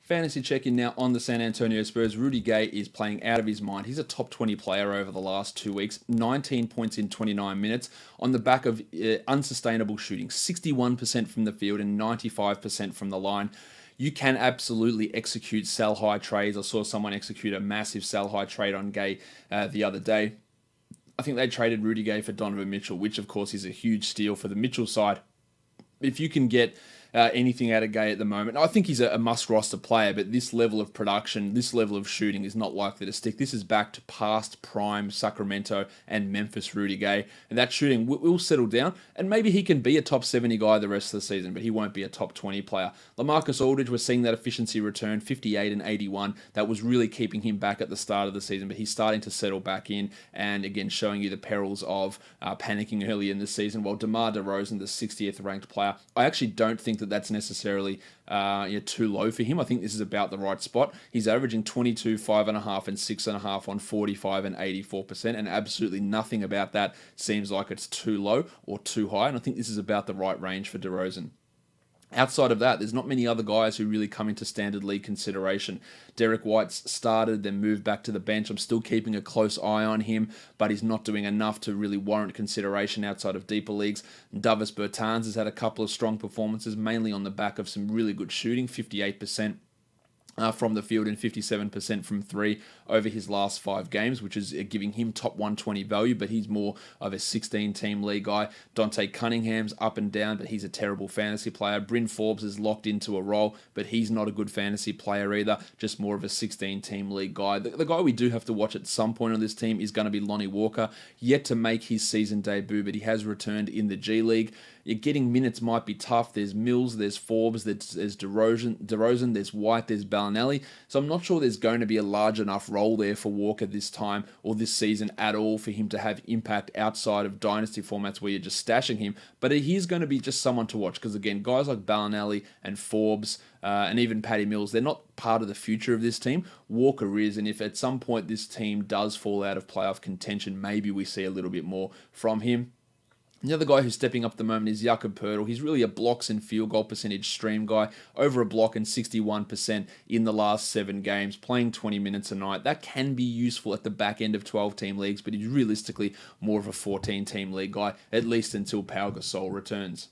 Fantasy check-in now on the San Antonio Spurs. Rudy Gay is playing out of his mind. He's a top 20 player over the last 2 weeks. 19 points in 29 minutes on the back of unsustainable shooting. 61% from the field and 95% from the line. You can absolutely execute sell-high trades. I saw someone execute a massive sell-high trade on Gay the other day. I think they traded Rudy Gay for Donovan Mitchell, which of course is a huge steal for the Mitchell side. If you can get anything out of Gay at the moment, I think he's a must-roster player, but this level of production, this level of shooting is not likely to stick. This is back to past prime Sacramento and Memphis Rudy Gay, and that shooting will settle down, and maybe he can be a top 70 guy the rest of the season, but he won't be a top 20 player. LaMarcus Aldridge, we're seeing that efficiency return, 58 and 81. That was really keeping him back at the start of the season, but he's starting to settle back in, and again, showing you the perils of panicking early in the season, while DeMar DeRozan, the 60th ranked player, I actually don't think that's necessarily too low for him. I think this is about the right spot. He's averaging 22, 5.5, and 6.5 on 45 and 84%, and absolutely nothing about that seems like it's too low or too high, and I think this is about the right range for DeRozan. Outside of that, there's not many other guys who really come into standard league consideration. Derek White's started, then moved back to the bench. I'm still keeping a close eye on him, but he's not doing enough to really warrant consideration outside of deeper leagues. Davis Bertans has had a couple of strong performances, mainly on the back of some really good shooting, 58%. From the field and 57% from three over his last 5 games, which is giving him top 120 value, but he's more of a 16-team league guy. Dante Cunningham's up and down, but he's a terrible fantasy player. Bryn Forbes is locked into a role, but he's not a good fantasy player either, just more of a 16-team league guy. The guy we do have to watch at some point on this team is going to be Lonnie Walker, yet to make his season debut, but he has returned in the G League. You're getting minutes might be tough. There's Mills, there's Forbes, there's DeRozan, there's White, there's Bellinelli. So I'm not sure there's going to be a large enough role there for Walker this time or this season at all for him to have impact outside of dynasty formats where you're just stashing him. But he is going to be just someone to watch because, again, guys like Bellinelli and Forbes and even Patty Mills, they're not part of the future of this team. Walker is, and if at some point this team does fall out of playoff contention, maybe we see a little bit more from him. The other guy who's stepping up at the moment is Jakob Poeltl. He's really a blocks and field goal percentage stream guy, over a block and 61% in the last 7 games, playing 20 minutes a night. That can be useful at the back end of 12-team leagues, but he's realistically more of a 14-team league guy, at least until Pau Gasol returns.